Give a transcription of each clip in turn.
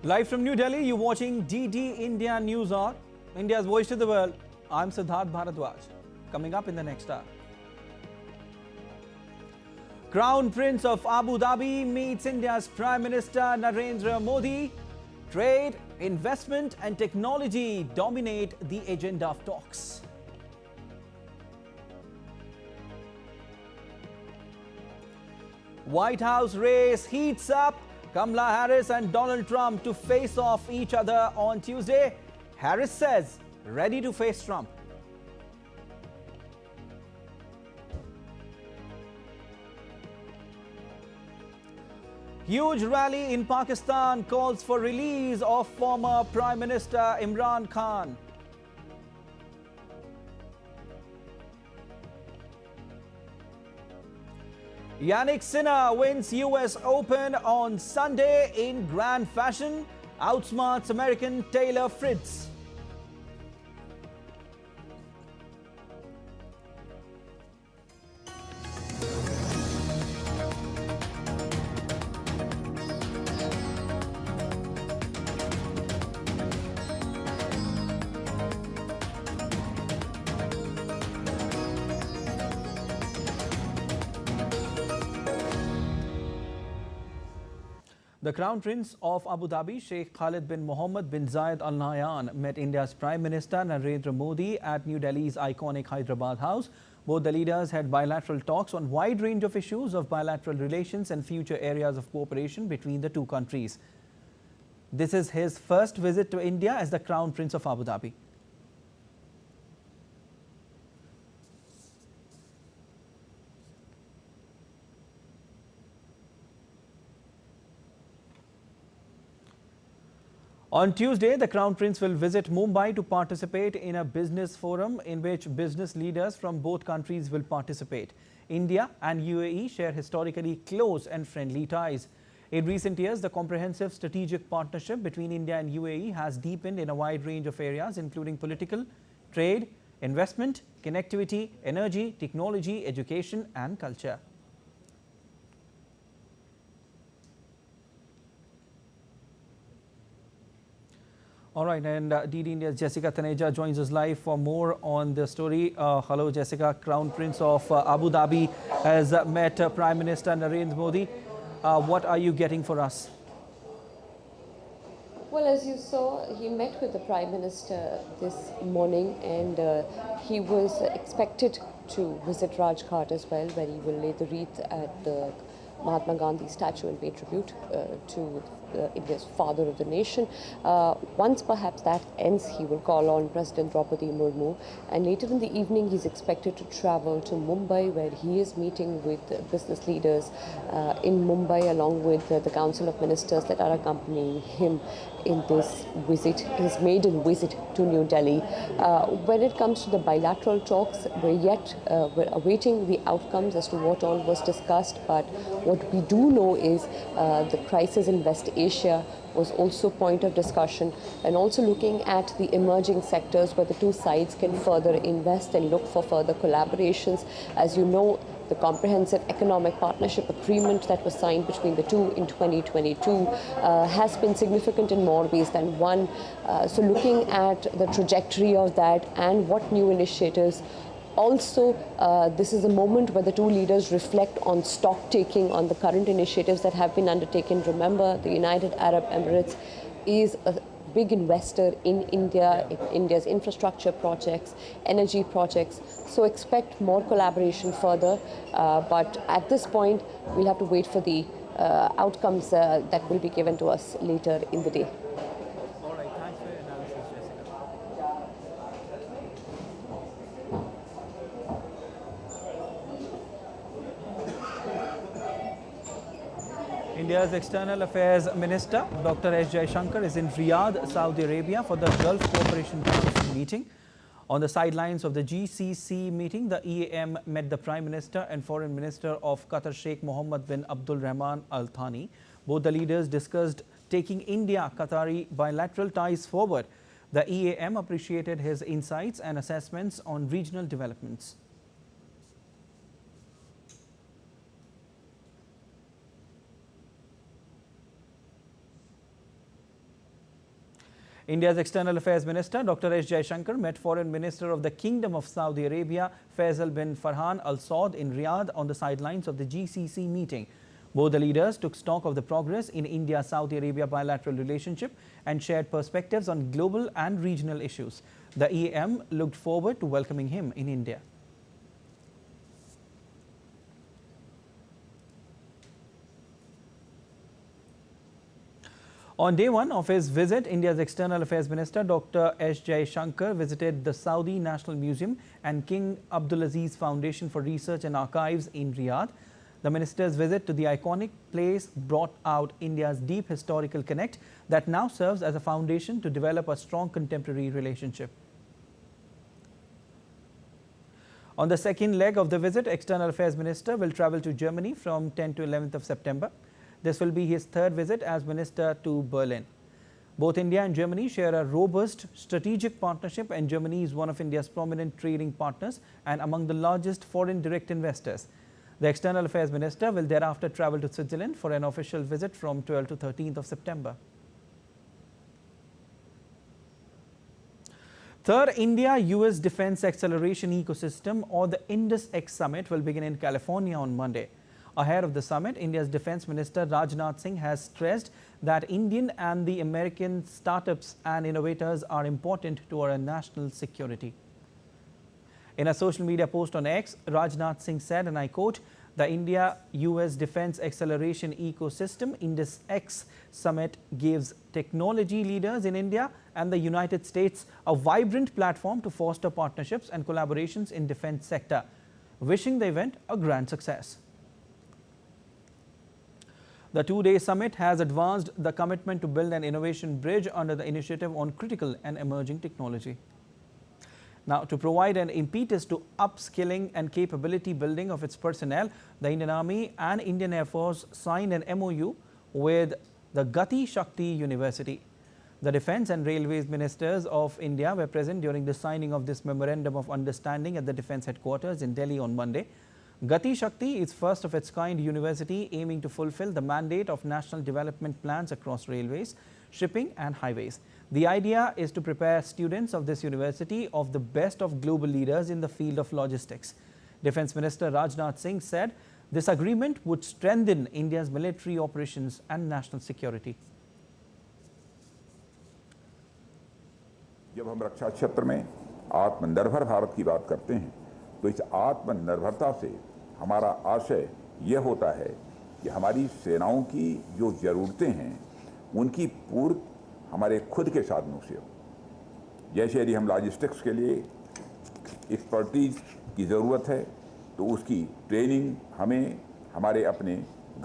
Live from New Delhi, you're watching DD India News Hour, India's voice to the world. I'm Siddharth Bharadwaj. Coming up in the next hour. Crown Prince of Abu Dhabi meets India's Prime Minister Narendra Modi. Trade, investment and technology dominate the agenda of talks. White House race heats up. Kamala Harris and Donald Trump to face off each other on Tuesday. Harris says ready to face Trump. Huge rally in Pakistan calls for release of former Prime Minister Imran Khan. Jannik Sinner wins US Open on Sunday in grand fashion, outsmarts American Taylor Fritz. The Crown Prince of Abu Dhabi, Sheikh Khalid bin Mohammed bin Zayed Al Nahyan, met India's Prime Minister Narendra Modi at New Delhi's iconic Hyderabad House. Both the leaders had bilateral talks on a wide range of issues of bilateral relations and future areas of cooperation between the two countries. This is his first visit to India as the Crown Prince of Abu Dhabi. On Tuesday, the Crown Prince will visit Mumbai to participate in a business forum in which business leaders from both countries will participate. India and UAE share historically close and friendly ties. In recent years, the comprehensive strategic partnership between India and UAE has deepened in a wide range of areas, including political, trade, investment, connectivity, energy, technology, education and culture. All right, and DD India's Jessica Taneja joins us live for more on the story. Hello, Jessica. Crown Prince of Abu Dhabi has met Prime Minister Narendra Modi. What are you getting for us? Well, as you saw, he met with the Prime Minister this morning, and he was expected to visit Rajghat as well, where he will lay the wreath at the Mahatma Gandhi statue and pay tribute to India's father of the nation. Once perhaps that ends, he will call on President Draupadi Murmu, and later in the evening he's expected to travel to Mumbai, where he is meeting with business leaders in Mumbai, along with the Council of Ministers that are accompanying him in this visit, his maiden visit to New Delhi. When it comes to the bilateral talks, we're awaiting the outcomes as to what all was discussed, but what we do know is the crisis in West Asia was also point of discussion, and also looking at the emerging sectors where the two sides can further invest and look for further collaborations. As you know, the Comprehensive Economic Partnership Agreement that was signed between the two in 2022 has been significant in more ways than one. So looking at the trajectory of that and what new initiatives. Also, this is a moment where the two leaders reflect on stock taking on the current initiatives that have been undertaken. Remember, the United Arab Emirates is a big investor in India, in India's infrastructure projects, energy projects. So expect more collaboration further. But at this point, we'll have to wait for the outcomes that will be given to us later in the day. All right, thanks for your analysis, Jessica. India's External Affairs Minister, Dr. S. Jaishankar, is in Riyadh, Saudi Arabia for the Gulf Cooperation Council meeting. On the sidelines of the GCC meeting, the EAM met the Prime Minister and Foreign Minister of Qatar, Sheikh Mohammed bin Abdul Rahman Al Thani. Both the leaders discussed taking India-Qatari bilateral ties forward. The EAM appreciated his insights and assessments on regional developments. India's External Affairs Minister Dr. S. Jaishankar met Foreign Minister of the Kingdom of Saudi Arabia Faisal bin Farhan Al Saud in Riyadh on the sidelines of the GCC meeting. Both the leaders took stock of the progress in India-Saudi Arabia bilateral relationship and shared perspectives on global and regional issues. The EM looked forward to welcoming him in India. On day one of his visit, India's External Affairs Minister Dr. S. Jaishankar visited the Saudi National Museum and King Abdulaziz Foundation for Research and Archives in Riyadh. The minister's visit to the iconic place brought out India's deep historical connect that now serves as a foundation to develop a strong contemporary relationship. On the second leg of the visit, External Affairs Minister will travel to Germany from 10 to 11th of September. This will be his third visit as minister to Berlin. Both India and Germany share a robust strategic partnership, and Germany is one of India's prominent trading partners and among the largest foreign direct investors. The External Affairs Minister will thereafter travel to Switzerland for an official visit from 12 to 13th of September. Third India-US Defence Acceleration Ecosystem, or the Indus-X Summit, will begin in California on Monday. Ahead of the summit, India's Defence Minister Rajghat Singh has stressed that Indian and the American startups and innovators are important to our national security. In a social media post on X, Rajghat Singh said, and I quote, "The India-US Defence Acceleration Ecosystem Indus-X Summit gives technology leaders in India and the United States a vibrant platform to foster partnerships and collaborations in defence sector. Wishing the event a grand success." The two-day summit has advanced the commitment to build an innovation bridge under the initiative on critical and emerging technology. Now, to provide an impetus to upskilling and capability building of its personnel, the Indian Army and Indian Air Force signed an MOU with the Gati Shakti University. The Defence and Railways Ministers of India were present during the signing of this Memorandum of Understanding at the Defence Headquarters in Delhi on Monday. Gati Shakti is first of its kind university aiming to fulfill the mandate of national development plans across railways, shipping and highways. The idea is to prepare students of this university of the best of global leaders in the field of logistics. Defence Minister Rajnath Singh said this agreement would strengthen India's military operations and national security. जब हम रक्षा क्षेत्र में आत्मनिर्भर भारत की बात करते हैं तो इस आत्मनिर्भरता से हमारा आशय यह होता है कि हमारी सेनाओं की जो ज़रूरतें हैं उनकी पूर्ति हमारे खुद के साधनों से हो। जैसे यदि हम लॉजिस्टिक्स के लिए एक्सपर्टीज की ज़रूरत है तो उसकी ट्रेनिंग हमें हमारे अपने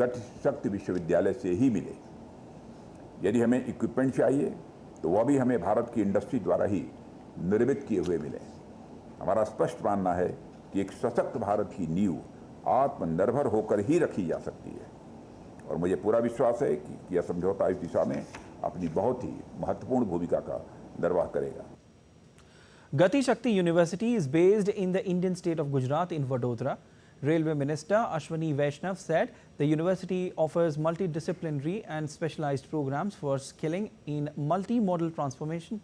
गति शक्ति विश्वविद्यालय से ही मिले। यदि हमें इक्विपमेंट चाहिए तो वह भी हमें भारत की इंडस्ट्री द्वारा ही निर्मित किए हुए मिले। हमारा स्पष्ट मानना है कि एक सशक्त भारत की नींव आत्मनिर्भर होकर ही रखी जा सकती है और मुझे पूरा विश्वास है कि यह समझौता इस दिशा में अपनी बहुत ही महत्वपूर्ण भूमिका का निर्वाह करेगा। Gati Shakti University is based in the Indian state of Gujarat in Vadodara. Railway Minister Ashwani Vaishnav said the university offers multidisciplinary and specialized programs for skilling in multi-modal transportation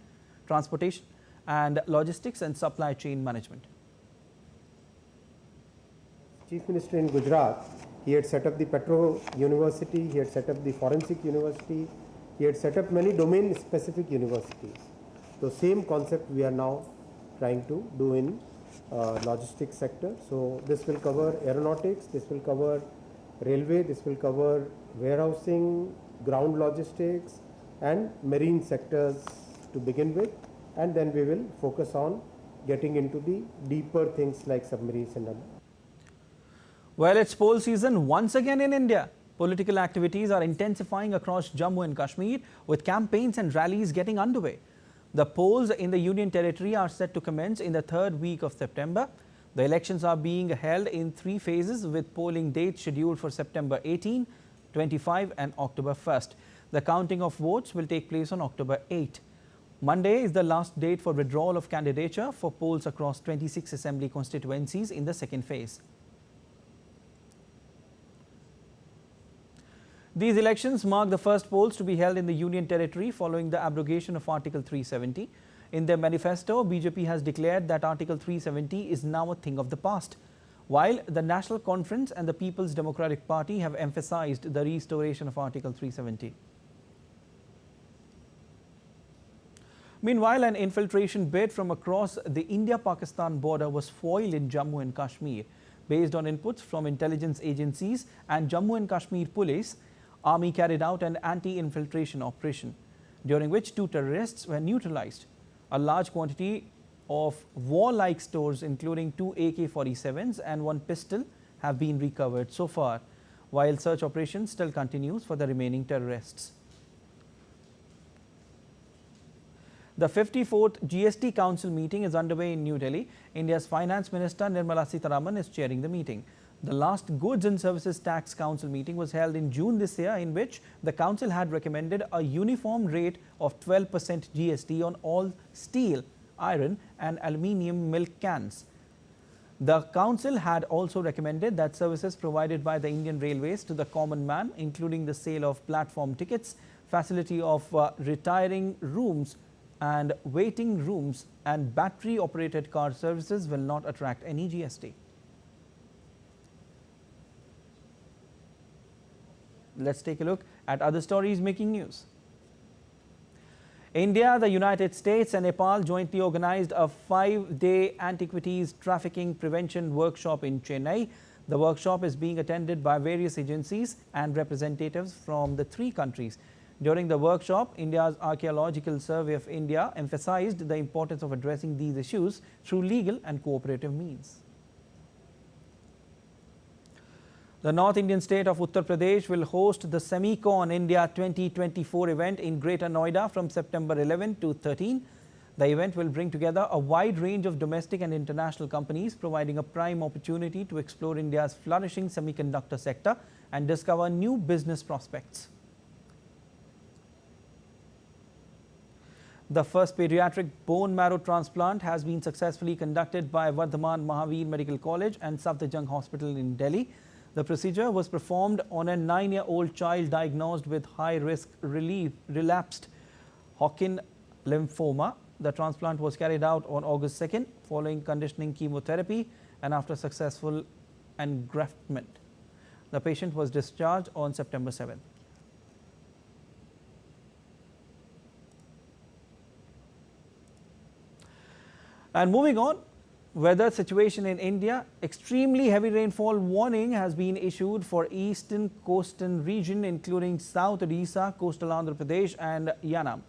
and logistics and supply chain management. Chief Minister in Gujarat, he had set up the Petro University, he had set up the Forensic University, he had set up many domain-specific universities. The same concept we are now trying to do in logistics sector. So this will cover aeronautics, this will cover railway, this will cover warehousing, ground logistics and marine sectors to begin with, and then we will focus on getting into the deeper things like submarines and other. Well, it's poll season once again in India. Political activities are intensifying across Jammu and Kashmir, with campaigns and rallies getting underway. The polls in the Union Territory are set to commence in the third week of September. The elections are being held in 3 phases, with polling dates scheduled for September 18, 25 and October 1st. The counting of votes will take place on October 8. Monday is the last date for withdrawal of candidature for polls across 26 assembly constituencies in the second phase. These elections mark the first polls to be held in the Union Territory following the abrogation of Article 370. In their manifesto, BJP has declared that Article 370 is now a thing of the past, while the National Conference and the People's Democratic Party have emphasized the restoration of Article 370. Meanwhile, an infiltration bid from across the India-Pakistan border was foiled in Jammu and Kashmir. Based on inputs from intelligence agencies and Jammu and Kashmir Police, Army carried out an anti-infiltration operation, during which 2 terrorists were neutralized. A large quantity of warlike stores, including 2 AK-47s and 1 pistol, have been recovered so far, while search operations still continues for the remaining terrorists. The 54th GST Council meeting is underway in New Delhi. India's Finance Minister Nirmala Sitharaman is chairing the meeting. The last Goods and Services Tax Council meeting was held in June this year, in which the Council had recommended a uniform rate of 12% GST on all steel, iron and aluminium milk cans. The Council had also recommended that services provided by the Indian Railways to the common man, including the sale of platform tickets, facility of retiring rooms and waiting rooms and battery-operated car services will not attract any GST. Let's take a look at other stories making news. India, the United States and Nepal jointly organized a 5-day antiquities trafficking prevention workshop in Chennai. The workshop is being attended by various agencies and representatives from the 3 countries. During the workshop, India's Archaeological Survey of India emphasized the importance of addressing these issues through legal and cooperative means. The North Indian state of Uttar Pradesh will host the Semicon India 2024 event in Greater Noida from September 11 to 13. The event will bring together a wide range of domestic and international companies, providing a prime opportunity to explore India's flourishing semiconductor sector and discover new business prospects. The first pediatric bone marrow transplant has been successfully conducted by Vardhaman Mahavir Medical College and Safdarjung Hospital in Delhi. The procedure was performed on a 9-year-old child diagnosed with high-risk relapsed Hodgkin lymphoma. The transplant was carried out on August 2nd following conditioning chemotherapy and after successful engraftment. The patient was discharged on September 7th. And moving on, weather situation in India. Extremely heavy rainfall warning has been issued for eastern coastal region, including South Odisha, coastal Andhra Pradesh and Yanam.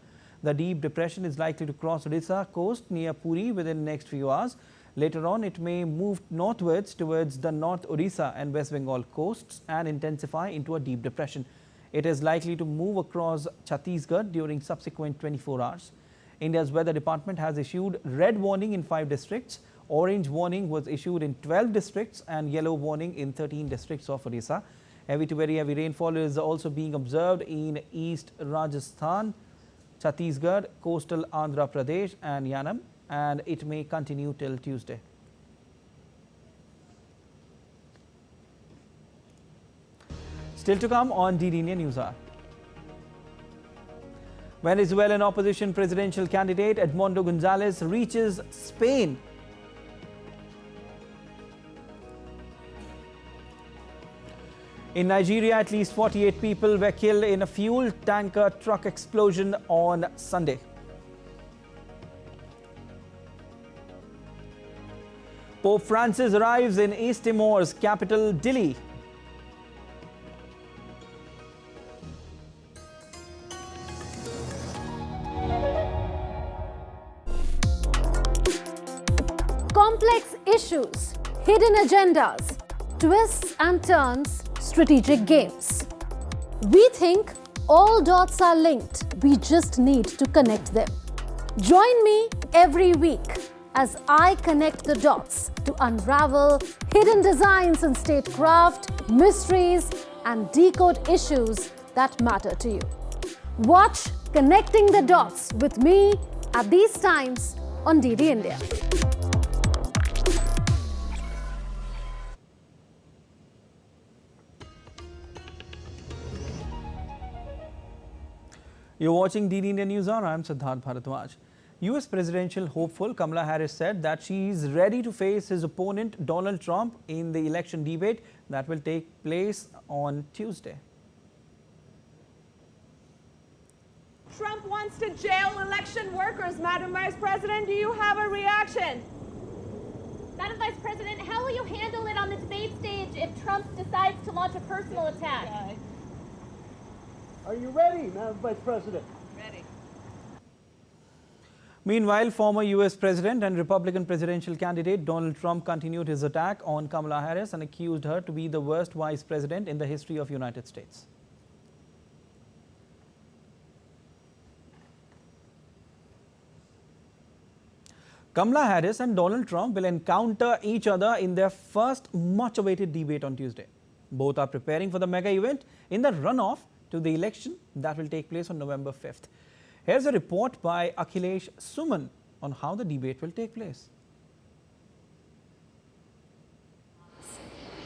The deep depression is likely to cross Odisha coast near Puri within the next few hours. Later on, it may move northwards towards the North Odisha and West Bengal coasts and intensify into a deep depression. It is likely to move across Chhattisgarh during subsequent 24 hours. India's weather department has issued red warning in 5 districts. Orange warning was issued in 12 districts and yellow warning in 13 districts of Odisha. Heavy to very heavy rainfall is also being observed in East Rajasthan, Chhattisgarh, coastal Andhra Pradesh and Yanam, and it may continue till Tuesday. Still to come on DD India News Hour. Venezuelan opposition presidential candidate Edmundo Gonzalez reaches Spain. In Nigeria, at least 48 people were killed in a fuel tanker truck explosion on Sunday. Pope Francis arrives in East Timor's capital, Dili. Complex issues, hidden agendas, twists and turns, strategic games. We think all dots are linked. We just need to connect them. Join me every week as I connect the dots to unravel hidden designs in statecraft, mysteries, and decode issues that matter to you. Watch Connecting the Dots with me at these times on DD India. You're watching DD India News Hour. I'm Siddharth Bharadwaj. US presidential hopeful Kamala Harris said that she is ready to face his opponent Donald Trump in the election debate that will take place on Tuesday. Trump wants to jail election workers. Madam Vice President, do you have a reaction? Madam Vice President, how will you handle it on the debate stage if Trump decides to launch a personal attack? Are you ready, Madam Vice President? Ready. Meanwhile, former US President and Republican presidential candidate Donald Trump continued his attack on Kamala Harris and accused her to be the worst vice president in the history of the United States. Kamala Harris and Donald Trump will encounter each other in their first much-awaited debate on Tuesday. Both are preparing for the mega event in the runoff to the election that will take place on November 5th. Here's a report by Akhilesh Suman on how the debate will take place.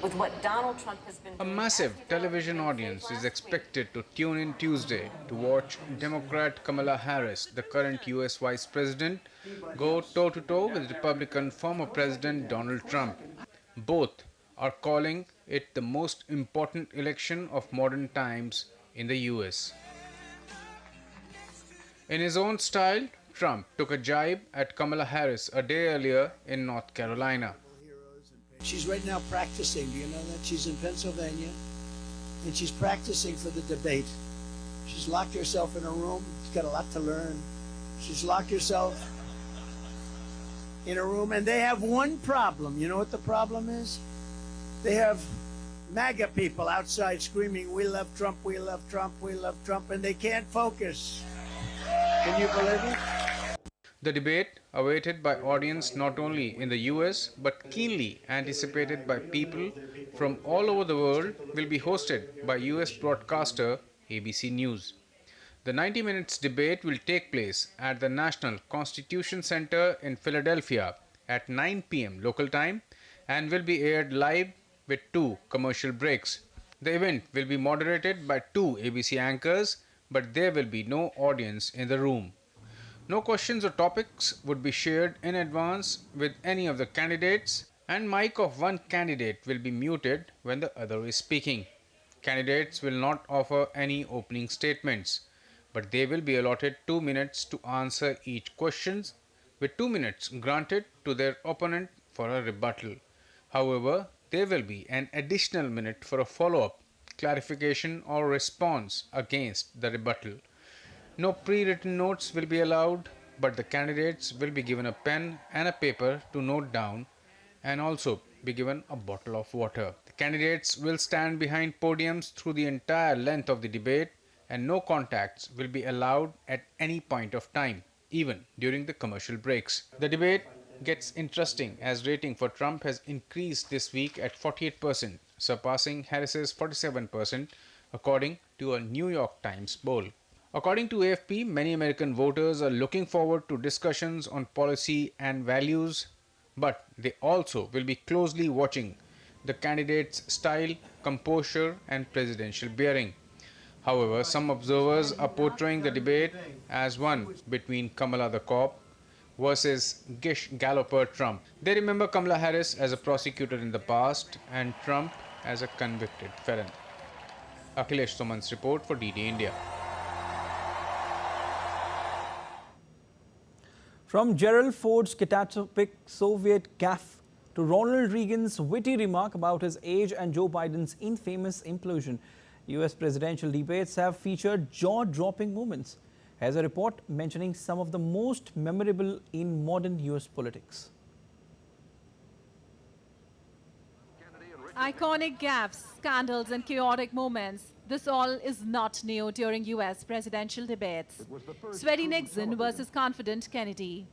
With what Donald Trump has been doing. A massive television audience is expected to tune in Tuesday to watch Democrat Kamala Harris, the current US Vice President, go toe-to-toe with Republican former President Donald Trump. Both are calling it the most important election of modern times in the US. In his own style, Trump took a jibe at Kamala Harris a day earlier in North Carolina. She's right now practicing. Do you know that? She's in Pennsylvania, and she's practicing for the debate. She's locked herself in a room. She's got a lot to learn. She's locked herself in a room, and they have one problem. You know what the problem is? They have MAGA people outside screaming, "We love Trump, we love Trump, we love Trump," and they can't focus. Can you believe it? The debate, awaited by audience not only in the US but keenly anticipated by people from all over the world, will be hosted by US broadcaster ABC News. The 90 minutes debate will take place at the National Constitution Center in Philadelphia at 9 p.m. local time and will be aired live with 2 commercial breaks. The event will be moderated by 2 ABC anchors, but there will be no audience in the room. No questions or topics would be shared in advance with any of the candidates, and mic of one candidate will be muted when the other is speaking. Candidates will not offer any opening statements, but they will be allotted 2 minutes to answer each question, with 2 minutes granted to their opponent for a rebuttal. However, there will be an additional minute for a follow-up, clarification or response against the rebuttal. No pre-written notes will be allowed, but the candidates will be given a pen and a paper to note down and also be given a bottle of water. The candidates will stand behind podiums through the entire length of the debate, and no contacts will be allowed at any point of time, even during the commercial breaks. The debate gets interesting as rating for Trump has increased this week at 48%, surpassing Harris's 47%, according to a New York Times poll. According to AFP, many American voters are looking forward to discussions on policy and values, but they also will be closely watching the candidates' style, composure, and presidential bearing. However, some observers are portraying the debate as one between Kamala the cop versus Gish Galloper Trump. They remember Kamala Harris as a prosecutor in the past and Trump as a convicted felon. Akhilesh Suman's report for DD India. From Gerald Ford's catastrophic Soviet gaffe to Ronald Reagan's witty remark about his age and Joe Biden's infamous implosion, US presidential debates have featured jaw-dropping moments. Here's a report mentioning some of the most memorable in modern US politics. Iconic gaffes, scandals and chaotic moments. This all is not new during US presidential debates. Sweaty Nixon versus confident Kennedy.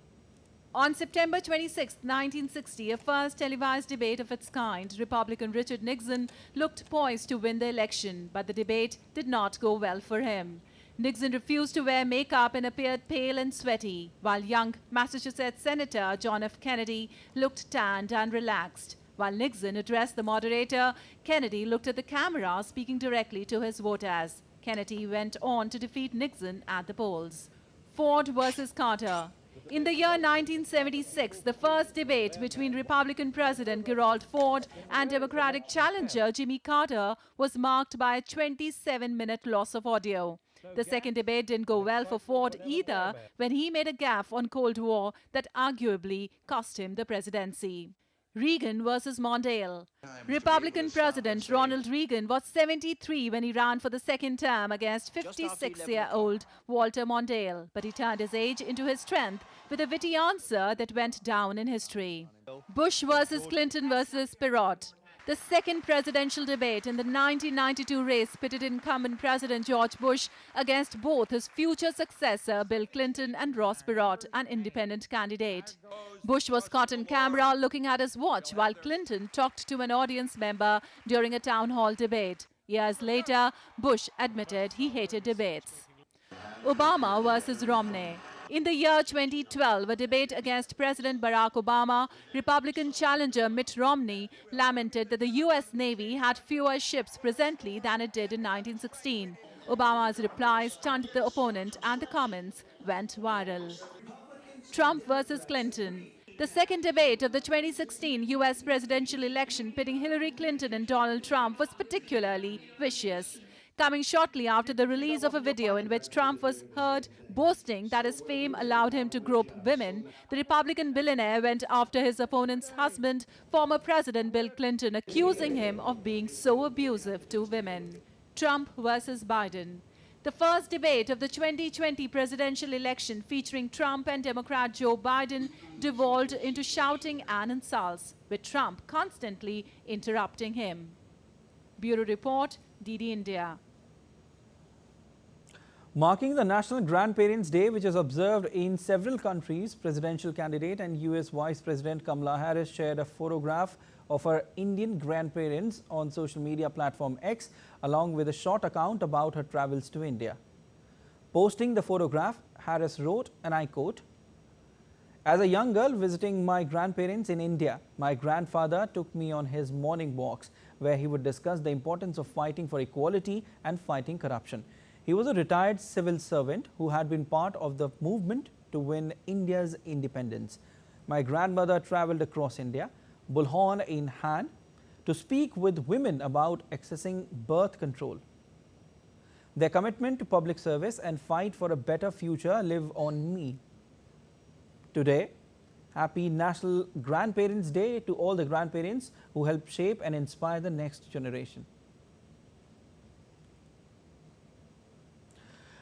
On September 26, 1960, a first televised debate of its kind, Republican Richard Nixon looked poised to win the election, but the debate did not go well for him. Nixon refused to wear makeup and appeared pale and sweaty, while young Massachusetts Senator John F. Kennedy looked tanned and relaxed. While Nixon addressed the moderator, Kennedy looked at the camera, speaking directly to his voters. Kennedy went on to defeat Nixon at the polls. Ford versus Carter. In the year 1976, the first debate between Republican President Gerald Ford and Democratic challenger Jimmy Carter was marked by a 27-minute loss of audio. The second debate didn't go well for Ford either when he made a gaffe on Cold War that arguably cost him the presidency. Reagan versus Mondale. Republican President Ronald Reagan was 73 when he ran for the second term against 56-year-old Walter Mondale, but he turned his age into his strength with a witty answer that went down in history. Bush versus Clinton versus Perot. The second presidential debate in the 1992 race pitted incumbent President George Bush against both his future successor Bill Clinton and Ross Perot, an independent candidate. Bush was caught on camera looking at his watch while Clinton talked to an audience member during a town hall debate. Years later, Bush admitted he hated debates. Obama versus Romney. In the year 2012, a debate against President Barack Obama, Republican challenger Mitt Romney lamented that the U.S. Navy had fewer ships presently than it did in 1916. Obama's reply stunned the opponent and the comments went viral. Trump versus Clinton. The second debate of the 2016 U.S. presidential election pitting Hillary Clinton and Donald Trump was particularly vicious, coming shortly after the release of a video in which Trump was heard boasting that his fame allowed him to grope women. The Republican billionaire went after his opponent's husband, former President Bill Clinton, accusing him of being so abusive to women. Trump versus Biden. The first debate of the 2020 presidential election featuring Trump and Democrat Joe Biden devolved into shouting and insults, with Trump constantly interrupting him. Bureau Report, DD India. Marking the National Grandparents' Day, which is observed in several countries, presidential candidate and US Vice President Kamala Harris shared a photograph of her Indian grandparents on social media platform X, along with a short account about her travels to India. Posting the photograph, Harris wrote, and I quote, "As a young girl visiting my grandparents in India, my grandfather took me on his morning walks, where he would discuss the importance of fighting for equality and fighting corruption. He was a retired civil servant who had been part of the movement to win India's independence. My grandmother travelled across India, bullhorn in hand, to speak with women about accessing birth control. Their commitment to public service and fight for a better future live on me. Today, happy National Grandparents' Day to all the grandparents who help shape and inspire the next generation."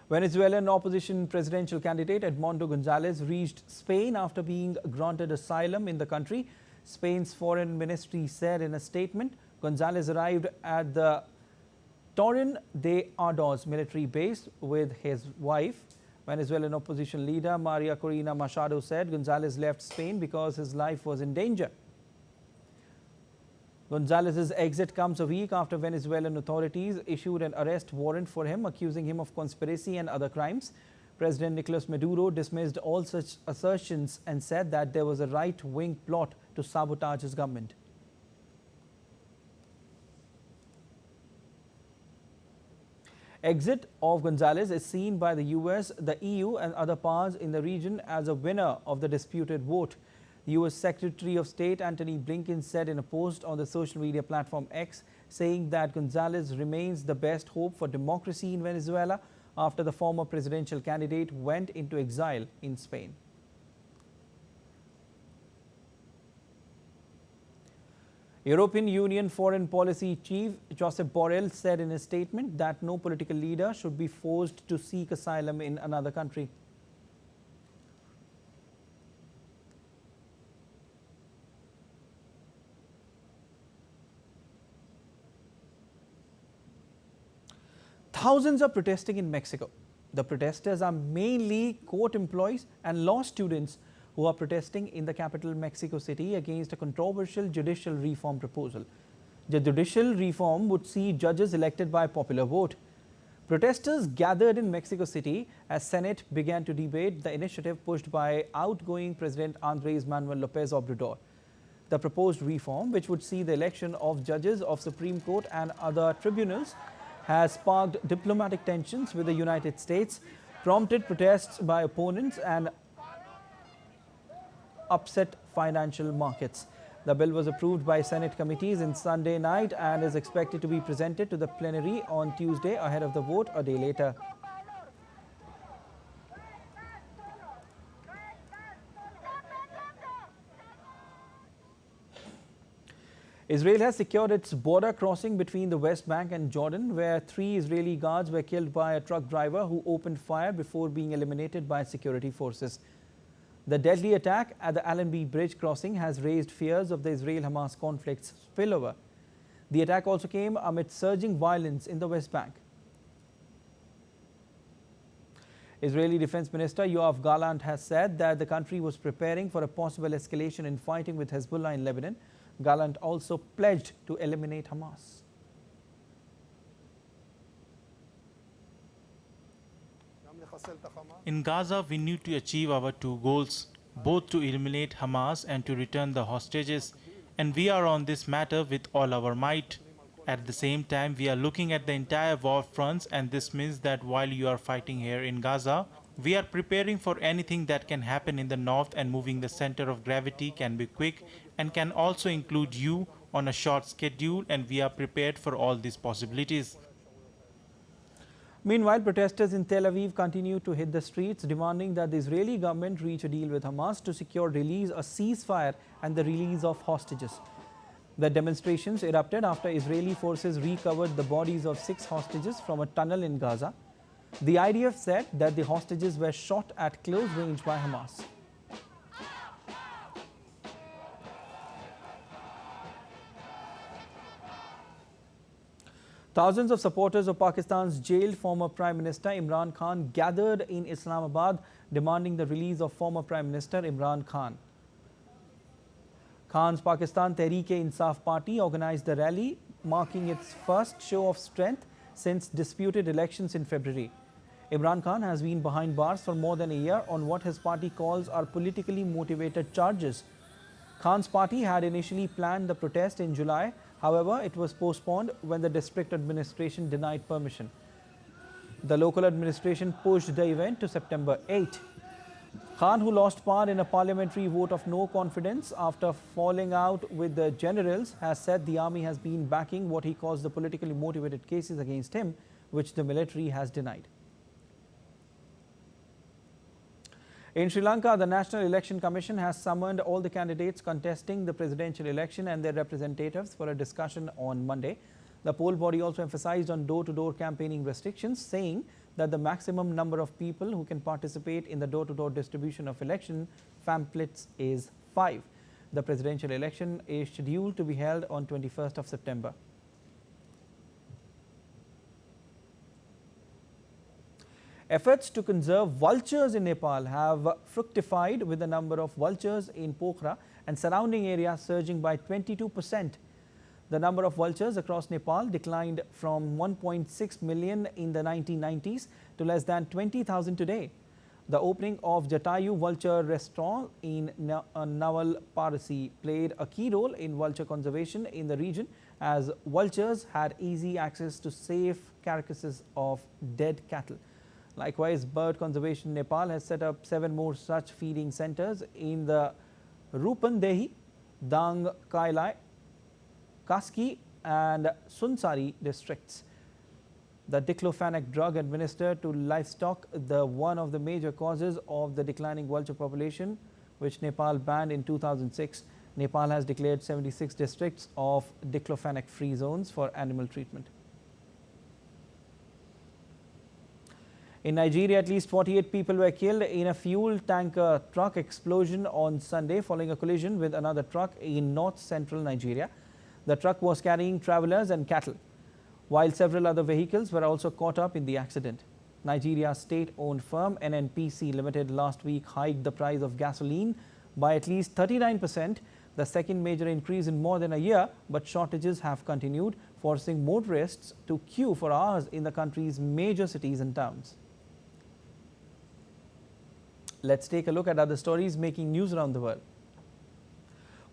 Venezuelan opposition presidential candidate Edmundo Gonzalez reached Spain after being granted asylum in the country. Spain's foreign ministry said in a statement, Gonzalez arrived at the Torrent de Ardoz military base with his wife. Venezuelan opposition leader Maria Corina Machado said Gonzalez left Spain because his life was in danger. Gonzalez's exit comes a week after Venezuelan authorities issued an arrest warrant for him, accusing him of conspiracy and other crimes. President Nicolas Maduro dismissed all such assertions and said that there was a right-wing plot to sabotage his government. Exit of Gonzalez is seen by the US, the EU and other powers in the region as a winner of the disputed vote. US Secretary of State Antony Blinken said in a post on the social media platform X, saying that Gonzalez remains the best hope for democracy in Venezuela after the former presidential candidate went into exile in Spain. European Union Foreign Policy Chief Josep Borrell said in a statement that no political leader should be forced to seek asylum in another country. Thousands are protesting in Mexico. The protesters are mainly court employees and law students who are protesting in the capital Mexico City against a controversial judicial reform proposal. The judicial reform would see judges elected by popular vote. Protesters gathered in Mexico City as Senate began to debate the initiative pushed by outgoing President Andrés Manuel López Obrador. The proposed reform, which would see the election of judges of Supreme Court and other tribunals, has sparked diplomatic tensions with the United States, prompted protests by opponents and upset financial markets. The bill was approved by Senate committees in Sunday night and is expected to be presented to the plenary on Tuesday ahead of the vote a day later. Israel has secured its border crossing between the West Bank and Jordan, where 3 Israeli guards were killed by a truck driver who opened fire before being eliminated by security forces. The deadly attack at the Allenby Bridge crossing has raised fears of the Israel-Hamas conflict's spillover. The attack also came amid surging violence in the West Bank. Israeli Defense Minister Yoav Gallant has said that the country was preparing for a possible escalation in fighting with Hezbollah in Lebanon. Gallant also pledged to eliminate Hamas. In Gaza, we need to achieve our 2 goals, both to eliminate Hamas and to return the hostages. And we are on this matter with all our might. At the same time, we are looking at the entire war fronts, and this means that while you are fighting here in Gaza, we are preparing for anything that can happen in the north, and moving the center of gravity can be quick and can also include you on a short schedule, and we are prepared for all these possibilities. Meanwhile, protesters in Tel Aviv continue to hit the streets, demanding that the Israeli government reach a deal with Hamas to secure release, a ceasefire and the release of hostages. The demonstrations erupted after Israeli forces recovered the bodies of 6 hostages from a tunnel in Gaza. The IDF said that the hostages were shot at close range by Hamas. Thousands of supporters of Pakistan's jailed former Prime Minister Imran Khan gathered in Islamabad, demanding the release of former Prime Minister Imran Khan. Khan's Pakistan Tehreek-e-Insaf party organized the rally, marking its first show of strength since disputed elections in February. Imran Khan has been behind bars for more than a year on what his party calls are politically motivated charges. Khan's party had initially planned the protest in July. However, it was postponed when the district administration denied permission. The local administration pushed the event to September 8. Khan, who lost power in a parliamentary vote of no confidence after falling out with the generals, has said the army has been backing what he calls the politically motivated cases against him, which the military has denied. In Sri Lanka, the National Election Commission has summoned all the candidates contesting the presidential election and their representatives for a discussion on Monday. The poll body also emphasized on door-to-door campaigning restrictions, saying that the maximum number of people who can participate in the door-to-door distribution of election pamphlets is 5. The presidential election is scheduled to be held on 21st of September. Efforts to conserve vultures in Nepal have fructified, with the number of vultures in Pokhara and surrounding areas surging by 22%. The number of vultures across Nepal declined from 1.6 million in the 1990s to less than 20,000 today. The opening of Jatayu Vulture Restaurant in Nawal Parasi played a key role in vulture conservation in the region, as vultures had easy access to safe carcasses of dead cattle. Likewise, Bird Conservation Nepal has set up 7 more such feeding centers in the Rupandehi, Dang Kailai, Kaski and Sunsari districts. The diclofenac drug administered to livestock, one of the major causes of the declining vulture population, which Nepal banned in 2006. Nepal has declared 76 districts of diclofenac-free zones for animal treatment. In Nigeria, at least 48 people were killed in a fuel tanker truck explosion on Sunday following a collision with another truck in north-central Nigeria. The truck was carrying travelers and cattle, while several other vehicles were also caught up in the accident. Nigeria's state-owned firm NNPC Limited last week hiked the price of gasoline by at least 39%, the second major increase in more than a year, but shortages have continued, forcing motorists to queue for hours in the country's major cities and towns. Let's take a look at other stories making news around the world.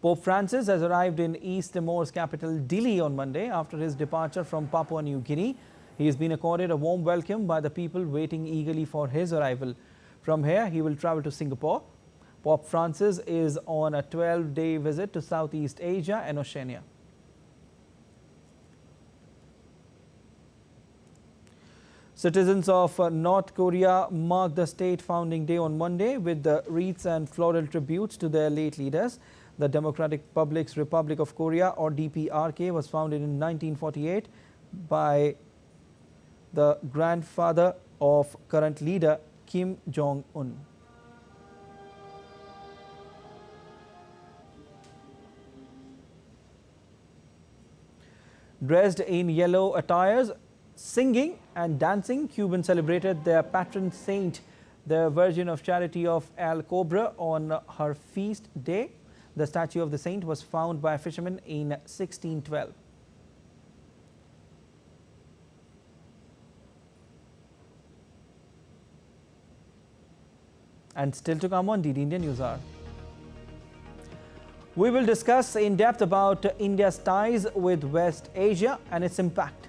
Pope Francis has arrived in East Timor's capital Dili on Monday after his departure from Papua New Guinea. He He has been accorded a warm welcome by the people waiting eagerly for his arrival. From here, he will travel to Singapore. Pope Francis is on a 12-day visit to Southeast Asia and Oceania. Citizens of North Korea marked the state founding day on Monday with the wreaths and floral tributes to their late leaders. The Democratic Public Republic of Korea, or DPRK, was founded in 1948 by the grandfather of current leader Kim Jong-un. Dressed in yellow attires, singing and dancing, Cubans celebrated their patron saint, the Virgin of Charity of El Cobra, on her feast day. The statue of the saint was found by fishermen in 1612. And still to come on DD India News Hour, we will discuss in depth about India's ties with West Asia and its impact.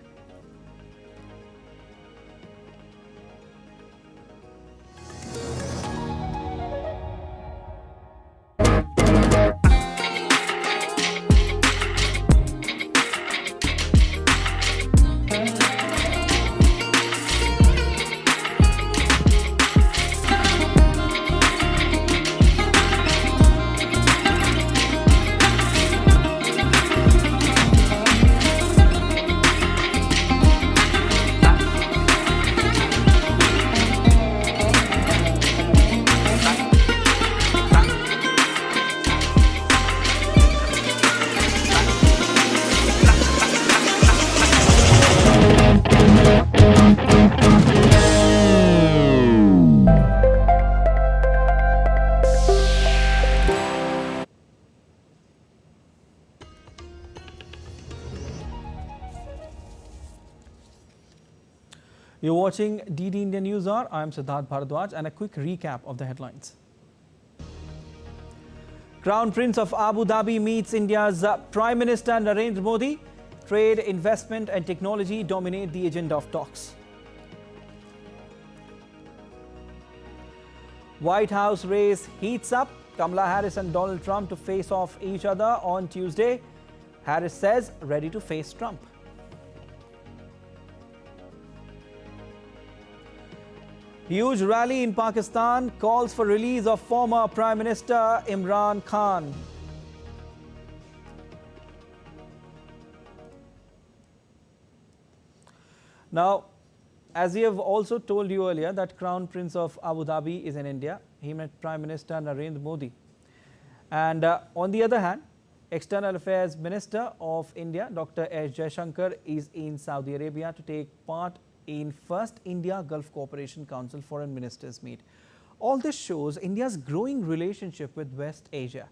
You're watching DD India News Hour. I'm Siddharth Bharadwaj, and a quick recap of the headlines. Crown Prince of Abu Dhabi meets India's Prime Minister Narendra Modi. Trade, investment and technology dominate the agenda of talks. White House race heats up. Kamala Harris and Donald Trump to face off each other on Tuesday. Harris says ready to face Trump. Huge rally in Pakistan calls for release of former Prime Minister Imran Khan. Now, as we have also told you earlier, that Crown Prince of Abu Dhabi is in India. He met Prime Minister Narendra Modi. And on the other hand, External Affairs Minister of India, Dr. S. Jaishankar, is in Saudi Arabia to take part in first India-Gulf Cooperation Council Foreign Ministers meet. All this shows India's growing relationship with West Asia.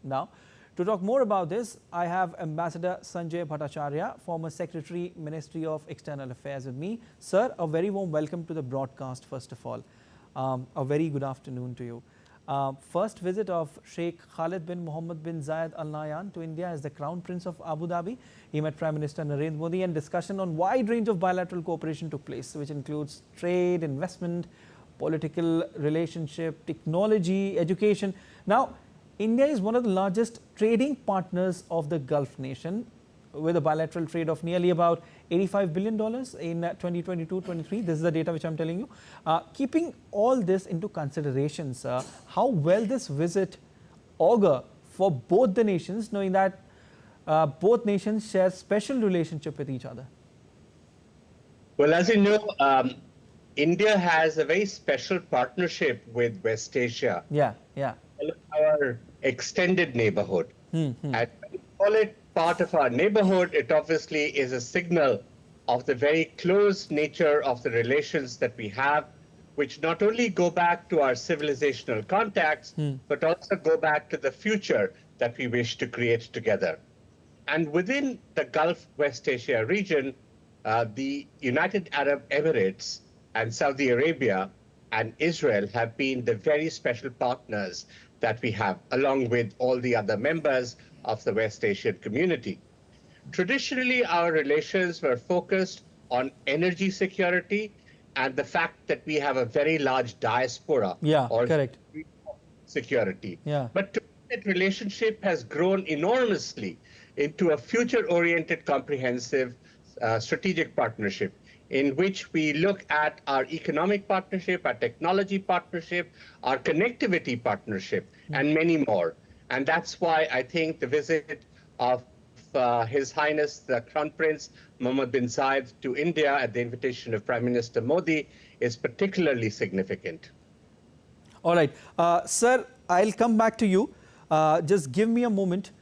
Now, to talk more about this, I have Ambassador Sanjay Bhattacharya, former Secretary, Ministry of External Affairs with me. Sir, a very warm welcome to the broadcast, first of all. A very good afternoon to you. First visit of Sheikh Khalid bin Mohammed bin Zayed Al Nahyan to India as the Crown Prince of Abu Dhabi. He met Prime Minister Narendra Modi, and discussion on wide range of bilateral cooperation took place, which includes trade, investment, political relationship, technology, education. Now, India is one of the largest trading partners of the Gulf nation, with a bilateral trade of nearly about $85 billion in 2022-23. This is the data which I'm telling you. Keeping all this into consideration, sir, how well this visit augur for both the nations, knowing that both nations share special relationship with each other? Well, as you know, India has a very special partnership with West Asia. Yeah. Our extended neighborhood. And when we call it part of our neighborhood, it obviously is a signal of the very close nature of the relations that we have, which not only go back to our civilizational contacts, but also go back to the future that we wish to create together. And within the Gulf West Asia region, the United Arab Emirates and Saudi Arabia and Israel have been the very special partners that we have, along with all the other members of the West Asian community. Traditionally, our relations were focused on energy security and the fact that we have a very large diaspora. Yeah, or correct. security. Yeah. But that relationship has grown enormously into a future-oriented, comprehensive strategic partnership in which we look at our economic partnership, our technology partnership, our connectivity partnership, and many more. And that's why I think the visit of His Highness the Crown Prince Mohammed bin Zayed to India at the invitation of Prime Minister Modi is particularly significant. All right. Sir, I'll come back to you. Just give me a moment.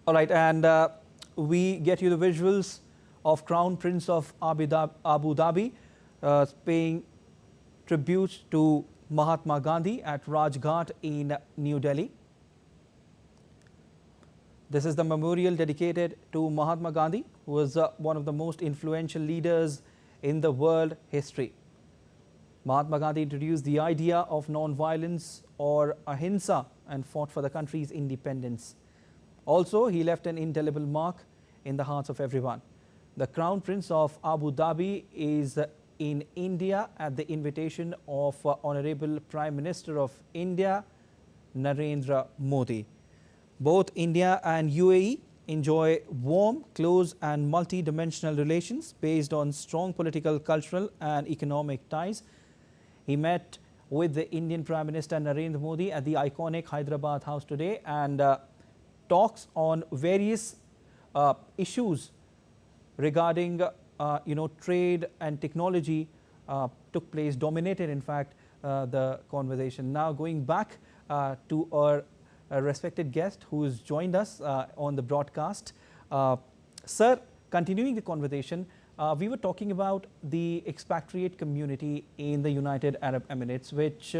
All right. And we get you the visuals of Crown Prince of Abu Dhabi paying tribute to Mahatma Gandhi at Rajghat in New Delhi. This is the memorial dedicated to Mahatma Gandhi, who was one of the most influential leaders in the world history. Mahatma Gandhi introduced the idea of non-violence or ahimsa and fought for the country's independence. Also, he left an indelible mark in the hearts of everyone. The Crown Prince of Abu Dhabi is in India at the invitation of Honorable Prime Minister of India, Narendra Modi. Both India and UAE enjoy warm, close and multi-dimensional relations based on strong political, cultural and economic ties. He met with the Indian Prime Minister Narendra Modi at the iconic Hyderabad House today, and talks on various issues regarding trade and technology took place, dominated in fact the conversation. Now going back to our respected guest who has joined us on the broadcast. Sir, continuing the conversation, we were talking about the expatriate community in the United Arab Emirates, which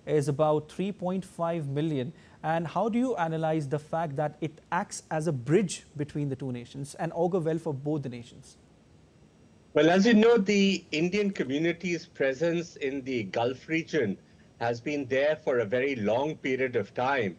is about 3.5 million. And how do you analyze the fact that it acts as a bridge between the two nations and augur well for both the nations? Well, as you know, the Indian community's presence in the Gulf region has been there for a very long period of time.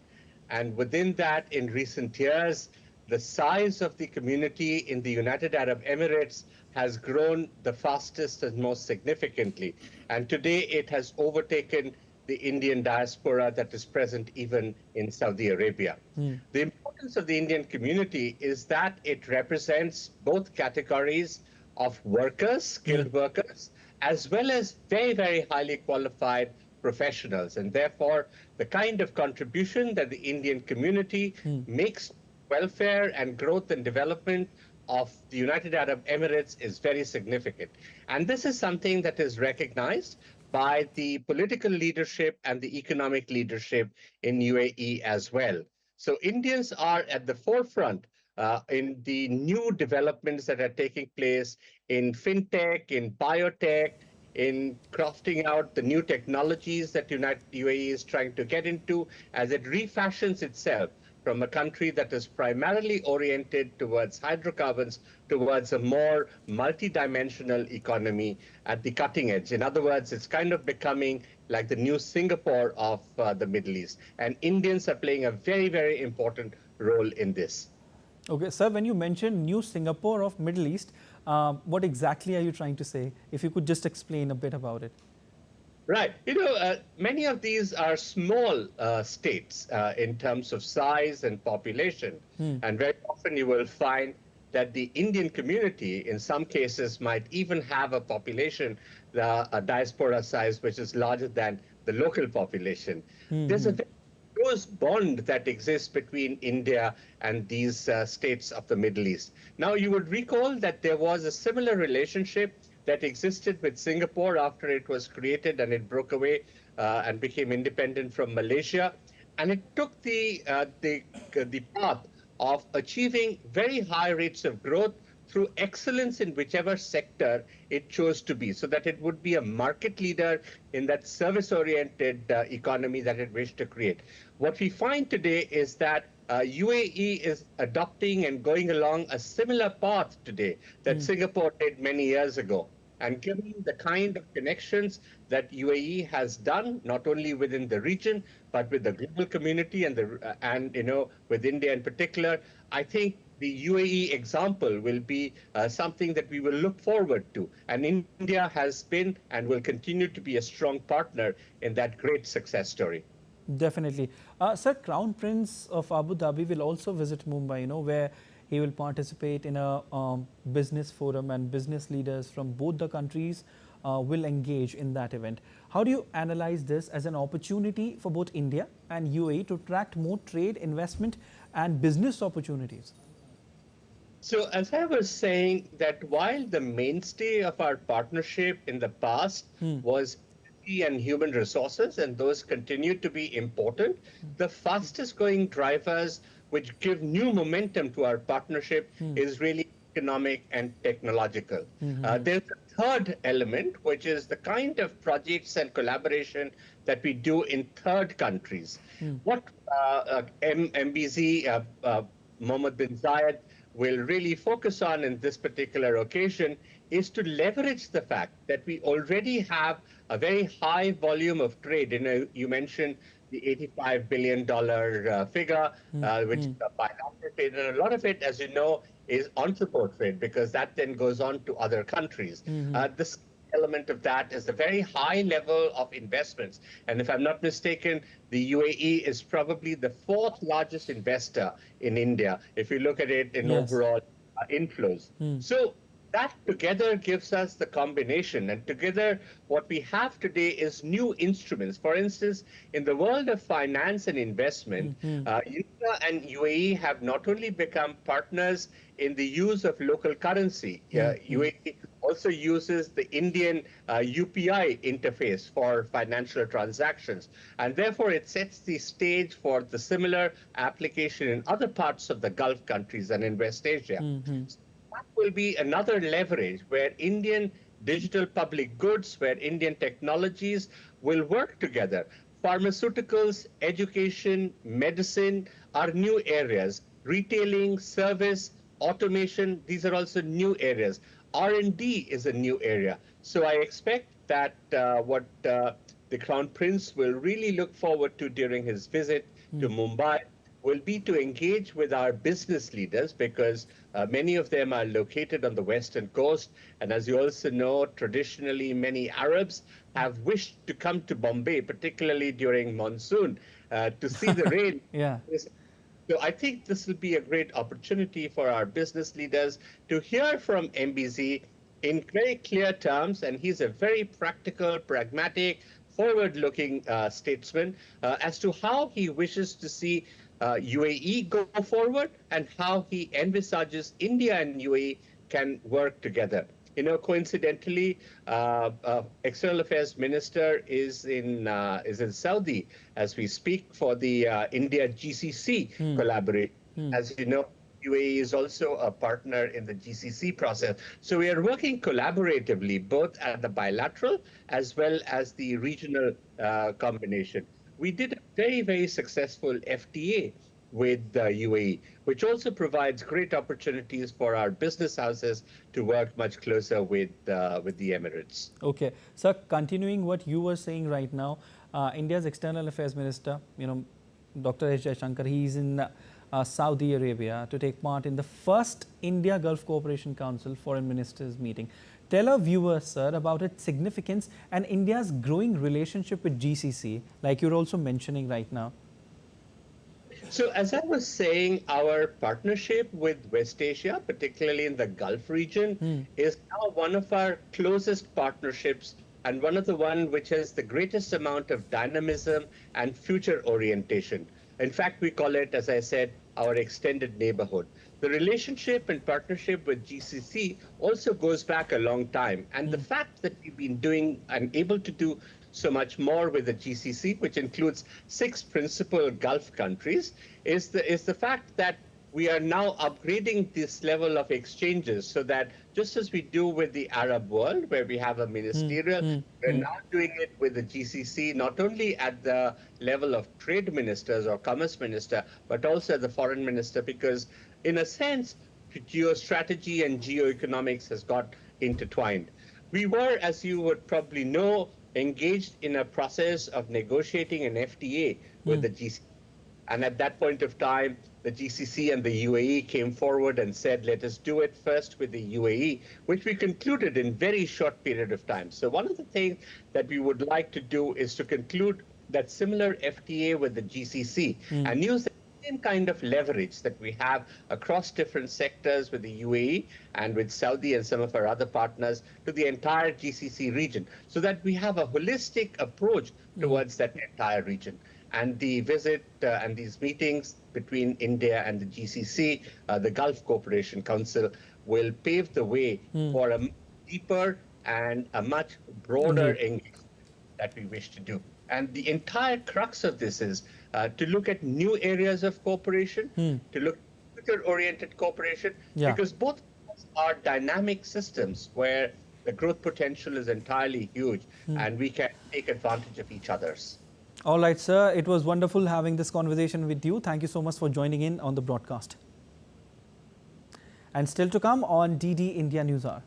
And within that, in recent years, the size of the community in the United Arab Emirates has grown the fastest and most significantly. And today it has overtaken the Indian diaspora that is present even in Saudi Arabia. The importance of the Indian community is that it represents both categories of workers, skilled workers, as well as very, very highly qualified professionals. And therefore, the kind of contribution that the Indian community makes welfare and growth and development of the United Arab Emirates is very significant. And this is something that is recognized by the political leadership and the economic leadership in UAE as well. So Indians are at the forefront in the new developments that are taking place in fintech, in biotech, in crafting out the new technologies that UAE is trying to get into as it refashions itself from a country that is primarily oriented towards hydrocarbons towards a more multidimensional economy at the cutting edge. In other words, it's kind of becoming like the new Singapore of the Middle East. And Indians are playing a very, very important role in this. Okay, sir, when you mentioned new Singapore of Middle East, what exactly are you trying to say? If you could just explain a bit about it. Right. You know, many of these are small states in terms of size and population. And very often you will find that the Indian community, in some cases, might even have a population, a diaspora size, which is larger than the local population. There's a close bond that exists between India and these states of the Middle East. Now, you would recall that there was a similar relationship that existed with Singapore after it was created and it broke away and became independent from Malaysia. And it took the path of achieving very high rates of growth through excellence in whichever sector it chose to be, so that it would be a market leader in that service-oriented economy that it wished to create. What we find today is that UAE is adopting and going along a similar path today that Singapore did many years ago. And given the kind of connections that UAE has done, not only within the region, but with the global community and with India in particular, I think the UAE example will be something that we will look forward to. And India has been and will continue to be a strong partner in that great success story. Definitely. Sir, Crown Prince of Abu Dhabi will also visit Mumbai, where he will participate in a business forum, and business leaders from both the countries will engage in that event. How do you analyze this as an opportunity for both India and UAE to attract more trade, investment and business opportunities? So as I was saying, that while the mainstay of our partnership in the past was and human resources, and those continue to be important, the fastest growing drivers which give new momentum to our partnership is really economic and technological. There's a third element, which is the kind of projects and collaboration that we do in third countries. What MBZ, Mohammed bin Zayed, will really focus on in this particular occasion is to leverage the fact that we already have a very high volume of trade. You mentioned the $85 billion figure, which is a bilateral trade, and a lot of it, as you know, is on-support trade, because that then goes on to other countries. This element of that is a very high level of investments. And if I'm not mistaken, the UAE is probably the fourth largest investor in India, if you look at it in overall inflows. So that together gives us the combination. And together, what we have today is new instruments. For instance, in the world of finance and investment, India and UAE have not only become partners in the use of local currency. UAE also uses the Indian UPI interface for financial transactions. And therefore, it sets the stage for the similar application in other parts of the Gulf countries and in West Asia. That will be another leverage where Indian digital public goods, where Indian technologies will work together. Pharmaceuticals, education, medicine are new areas. Retailing, service, automation, these are also new areas. R&D is a new area. So I expect that what the Crown Prince will really look forward to during his visit to Mumbai will be to engage with our business leaders, because many of them are located on the western coast. And as you also know, traditionally, many Arabs have wished to come to Bombay, particularly during monsoon, to see the rain. So I think this will be a great opportunity for our business leaders to hear from MBZ in very clear terms. And he's a very practical, pragmatic, forward-looking statesman as to how he wishes to see UAE go forward and how he envisages India and UAE can work together. Coincidentally, External Affairs Minister is in Saudi as we speak for the India GCC collaboration. As you know, UAE is also a partner in the GCC process. So we are working collaboratively, both at the bilateral as well as the regional combination. We did a very, very successful FTA with the UAE, which also provides great opportunities for our business houses to work much closer with the Emirates. Okay. Sir, continuing what you were saying right now, India's External Affairs Minister, Dr. S. Jaishankar, he is in Saudi Arabia to take part in the first India Gulf Cooperation Council Foreign Ministers meeting. Tell our viewers, sir, about its significance and India's growing relationship with GCC, like you're also mentioning right now. So as I was saying, our partnership with West Asia, particularly in the Gulf region, is now one of our closest partnerships and one of the one which has the greatest amount of dynamism and future orientation. In fact, we call it, as I said, our extended neighborhood. The relationship and partnership with GCC also goes back a long time. And the fact that we've been doing and able to do so much more with the GCC, which includes 6 principal Gulf countries, is the fact that we are now upgrading this level of exchanges so that just as we do with the Arab world, where we have a ministerial, we're now doing it with the GCC, not only at the level of trade ministers or commerce minister, but also the foreign minister, because in a sense, geostrategy and geoeconomics has got intertwined. We were, as you would probably know, engaged in a process of negotiating an FTA with the GCC. And at that point of time, the GCC and the UAE came forward and said, let us do it first with the UAE, which we concluded in very short period of time. So one of the things that we would like to do is to conclude that similar FTA with the GCC and use the same kind of leverage that we have across different sectors with the UAE and with Saudi and some of our other partners to the entire GCC region, so that we have a holistic approach towards that entire region. And the visit and these meetings between India and the GCC, the Gulf Cooperation Council, will pave the way for a deeper and a much broader engagement that we wish to do. And the entire crux of this is to look at new areas of cooperation, to look at future-oriented cooperation, because both are dynamic systems where the growth potential is entirely huge and we can take advantage of each other's. All right, sir. It was wonderful having this conversation with you. Thank you so much for joining in on the broadcast. And still to come on DD India News Hour,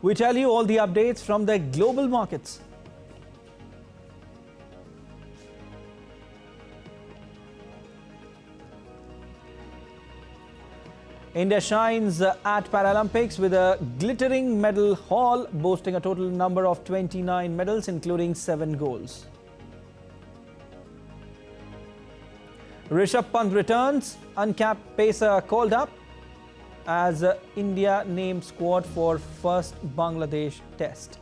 we tell you all the updates from the global markets. India shines at Paralympics with a glittering medal haul, boasting a total number of 29 medals, including 7 golds. Rishabh Pant returns, uncapped pacer called up as India named squad for first Bangladesh test.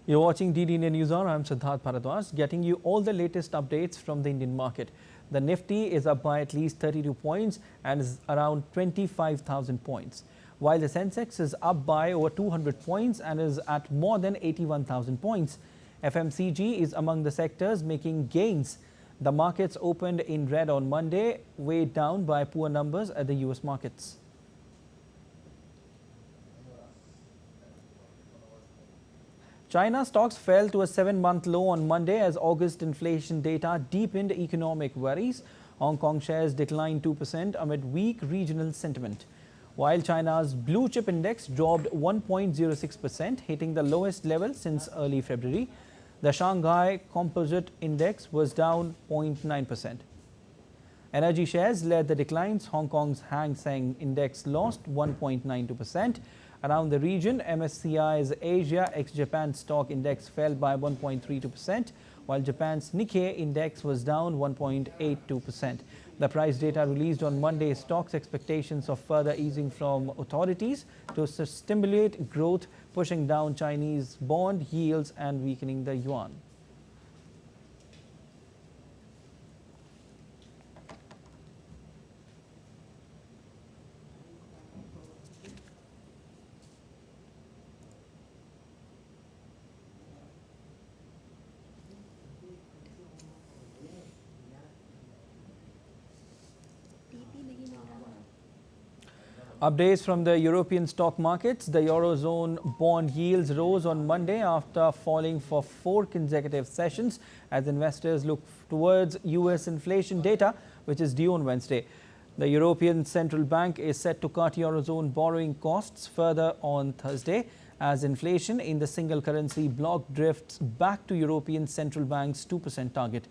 You're watching DD India News Hour. I'm Siddharth Bharadwaj, getting you all the latest updates from the Indian market. The Nifty is up by at least 32 points and is around 25,000 points, while the Sensex is up by over 200 points and is at more than 81,000 points. FMCG is among the sectors making gains. The markets opened in red on Monday, weighed down by poor numbers at the US markets. China stocks fell to a 7-month low on Monday as August inflation data deepened economic worries. Hong Kong shares declined 2% amid weak regional sentiment, while China's blue chip index dropped 1.06%, hitting the lowest level since early February. The Shanghai Composite Index was down 0.9%. Energy shares led the declines. Hong Kong's Hang Seng Index lost 1.92%. Around the region, MSCI's Asia ex-Japan stock index fell by 1.32%, while Japan's Nikkei index was down 1.82%. The price data released on Monday stocks expectations of further easing from authorities to stimulate growth, pushing down Chinese bond yields and weakening the yuan. Updates from the European stock markets. The Eurozone bond yields rose on Monday after falling for 4 consecutive sessions as investors look towards US inflation data, which is due on Wednesday. The European Central Bank is set to cut Eurozone borrowing costs further on Thursday as inflation in the single currency bloc drifts back to European Central Bank's 2% target.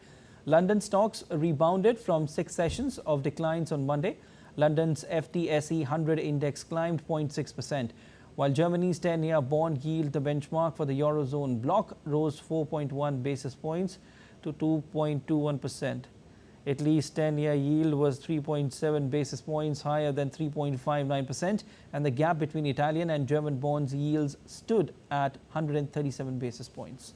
London stocks rebounded from 6 sessions of declines on Monday. London's FTSE 100 index climbed 0.6%, while Germany's 10-year bond yield, the benchmark for the Eurozone bloc, rose 4.1 basis points to 2.21%. Italy's 10-year yield was 3.7 basis points higher than 3.59%, and the gap between Italian and German bonds yields stood at 137 basis points.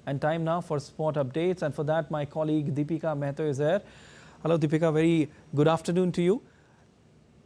And time now for sport updates, and for that my colleague Deepika Mehta is there. Hello Deepika, very good afternoon to you.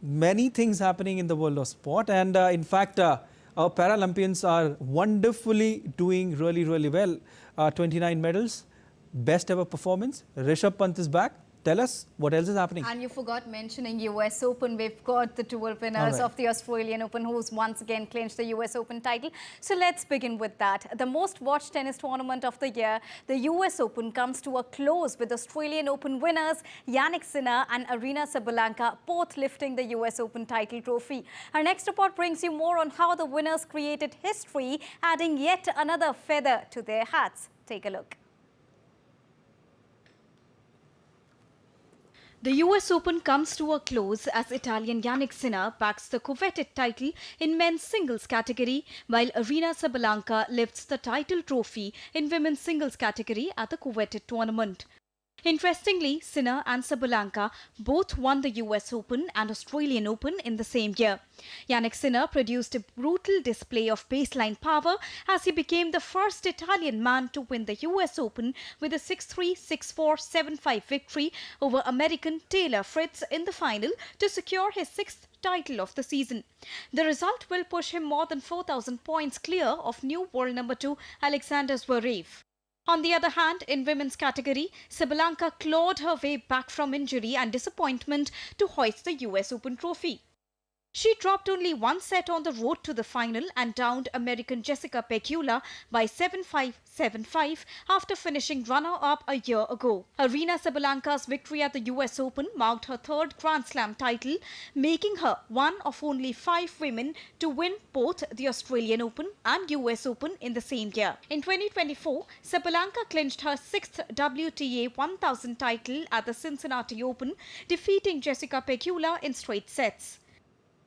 Many things happening in the world of sport, and in fact our Paralympians are wonderfully doing really well. 29 medals, best ever performance. Rishabh Pant is back. Tell us what else is happening. And you forgot mentioning US Open. We've got the dual winners of the Australian Open who's once again clinched the US Open title. So let's begin with that. The most watched tennis tournament of the year, the US Open, comes to a close with Australian Open winners Jannik Sinner and Aryna Sabalenka both lifting the US Open title trophy. Our next report brings you more on how the winners created history, adding yet another feather to their hats. Take a look. The US Open comes to a close as Italian Jannik Sinner backs the coveted title in men's singles category, while Aryna Sabalenka lifts the title trophy in women's singles category at the coveted tournament. Interestingly, Sinner and Sabalenka both won the US Open and Australian Open in the same year. Jannik Sinner produced a brutal display of baseline power as he became the first Italian man to win the US Open with a 6-3, 6-4, 7-5 victory over American Taylor Fritz in the final to secure his sixth title of the season. The result will push him more than 4,000 points clear of new world number 2 Alexander Zverev. On the other hand, in women's category, Sabalenka clawed her way back from injury and disappointment to hoist the US Open trophy. She dropped only one set on the road to the final and downed American Jessica Pegula by 7-5, 7-5 after finishing runner-up a year ago. Aryna Sabalenka's victory at the US Open marked her third Grand Slam title, making her one of only 5 women to win both the Australian Open and US Open in the same year. In 2024, Sabalenka clinched her 6th WTA 1000 title at the Cincinnati Open, defeating Jessica Pegula in straight sets.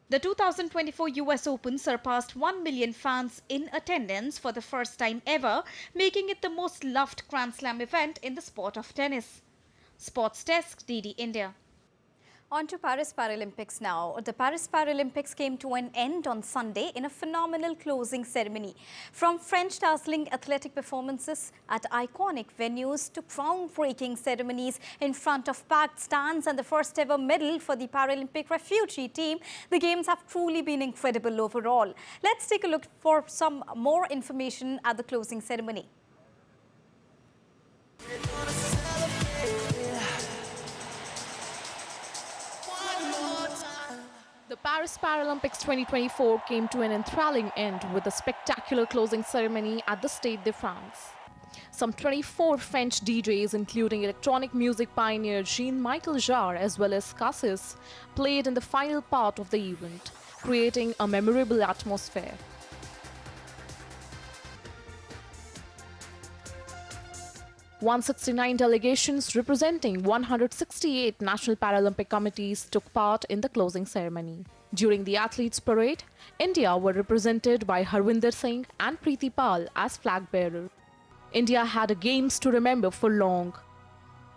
The 2024 US Open surpassed 1 million fans in attendance for the first time ever, making it the most loved Grand Slam event in the sport of tennis. Sports Desk, DD India. On to Paris Paralympics now. The Paris Paralympics came to an end on Sunday in a phenomenal closing ceremony. From French-dazzling athletic performances at iconic venues to groundbreaking ceremonies in front of packed stands and the first ever medal for the Paralympic refugee team, the Games have truly been incredible overall. Let's take a look for some more information at the closing ceremony. The Paris Paralympics 2024 came to an enthralling end with a spectacular closing ceremony at the Stade de France. Some 24 French DJs, including electronic music pioneer Jean-Michel Jarre as well as Cassis, played in the final part of the event, creating a memorable atmosphere. "169 delegations representing 168 national Paralympic committees took part in the closing ceremony. During the athletes' parade, India were represented by Harvinder Singh and Preeti Pal as flag bearer. India had a Games to remember for long.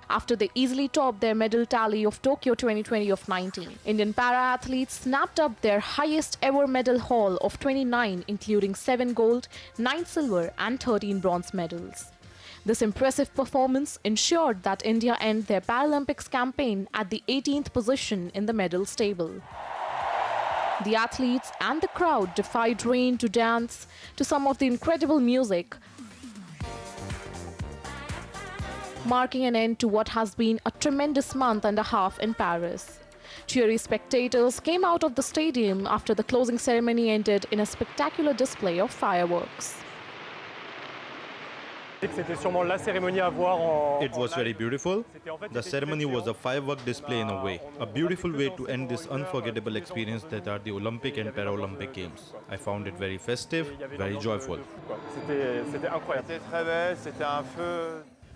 After they easily topped their medal tally of Tokyo 2020 of 19, Indian para-athletes snapped up their highest ever medal haul of 29, including 7 gold, 9 silver and 13 bronze medals. This impressive performance ensured that India ended their Paralympics campaign at the 18th position in the medals table. The athletes and the crowd defied rain to dance to some of the incredible music, marking an end to what has been a tremendous month and a half in Paris. Cheery spectators came out of the stadium after the closing ceremony ended in a spectacular display of fireworks. It was very beautiful. The ceremony was a firework display in a way, a beautiful way to end this unforgettable experience that are the Olympic and Paralympic Games. I found it very festive, very joyful.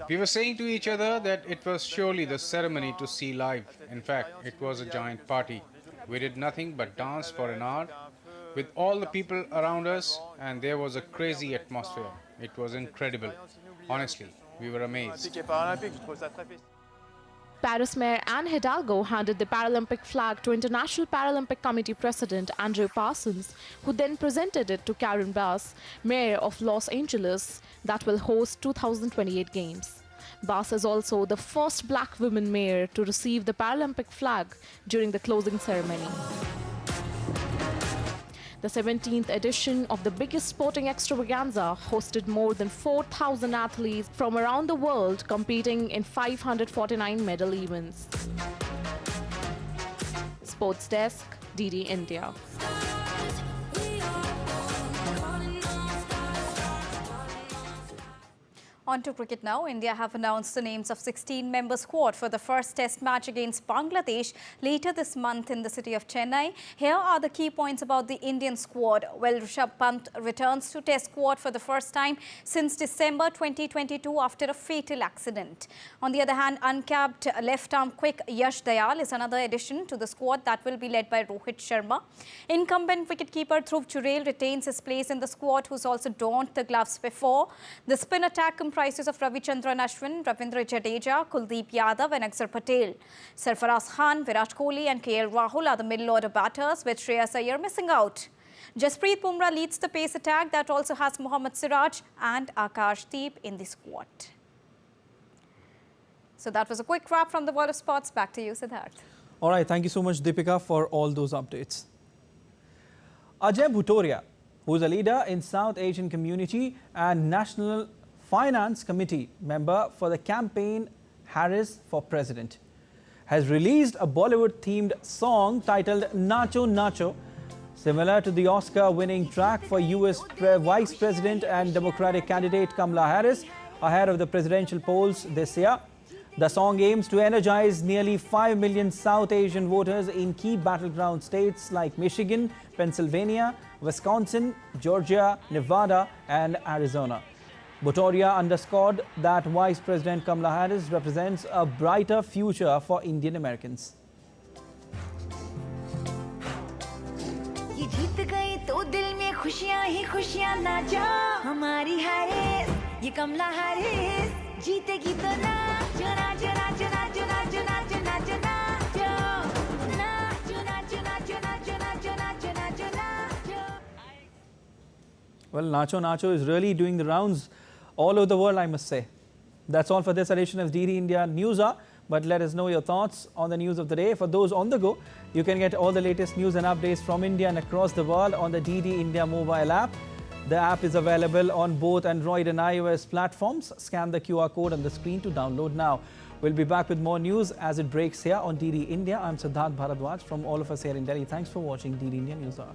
We were saying to each other that it was surely the ceremony to see live. In fact, it was a giant party. We did nothing but dance for an hour. with all the people around us, and there was a crazy atmosphere. It was incredible. Honestly, we were amazed. Paris Mayor Anne Hidalgo handed the Paralympic flag to International Paralympic Committee President Andrew Parsons, who then presented it to Karen Bass, Mayor of Los Angeles, that will host 2028 Games. Bass is also the first black woman mayor to receive the Paralympic flag during the closing ceremony. The 17th edition of the biggest sporting extravaganza hosted more than 4,000 athletes from around the world competing in 549 medal events. Sports Desk, DD India. On to cricket now. India have announced the names of 16-member squad for the first test match against Bangladesh later this month in the city of Chennai. Here are the key points about the Indian squad. Well, Rishabh Pant returns to test squad for the first time since December 2022 after a fatal accident. On the other hand, uncapped left-arm quick Yash Dayal is another addition to the squad that will be led by Rohit Sharma. Incumbent wicketkeeper Dhruv Jurel retains his place in the squad, who's also donned the gloves before. The spin attack comprises of Ravichandran Ashwin, Ravindra Jadeja, Kuldeep Yadav and Axar Patel. Sarfaraz Khan, Virat Kohli and KL Rahul are the middle order batters, with Shreyas Iyer missing out. Jasprit Bumrah leads the pace attack that also has Mohammad Siraj and Akashdeep in the squad. So that was a quick wrap from the world of sports. Back to you, Siddharth. All right, thank you so much, Deepika, for all those updates. Ajay Bhutoria, who is a leader in South Asian Community and National Finance Committee member for the campaign Harris for President, has released a Bollywood-themed song titled Nacho Nacho, similar to the Oscar-winning track for US Vice President and Democratic candidate Kamala Harris ahead of the presidential polls this year. The song aims to energize nearly 5 million South Asian voters in key battleground states like Michigan, Pennsylvania, Wisconsin, Georgia, Nevada and Arizona. Bhutoria underscored that Vice President Kamala Harris represents a brighter future for Indian Americans. Well, Nacho Nacho is really doing the rounds all over the world, I must say. That's all for this edition of DD India News Hour. But let us know your thoughts on the news of the day. For those on the go, you can get all the latest news and updates from India and across the world on the DD India mobile app. The app is available on both Android and iOS platforms. Scan the QR code on the screen to download now. We'll be back with more news as it breaks here on DD India. I'm Siddharth Bharadwaj from all of us here in Delhi. Thanks for watching DD India News Hour.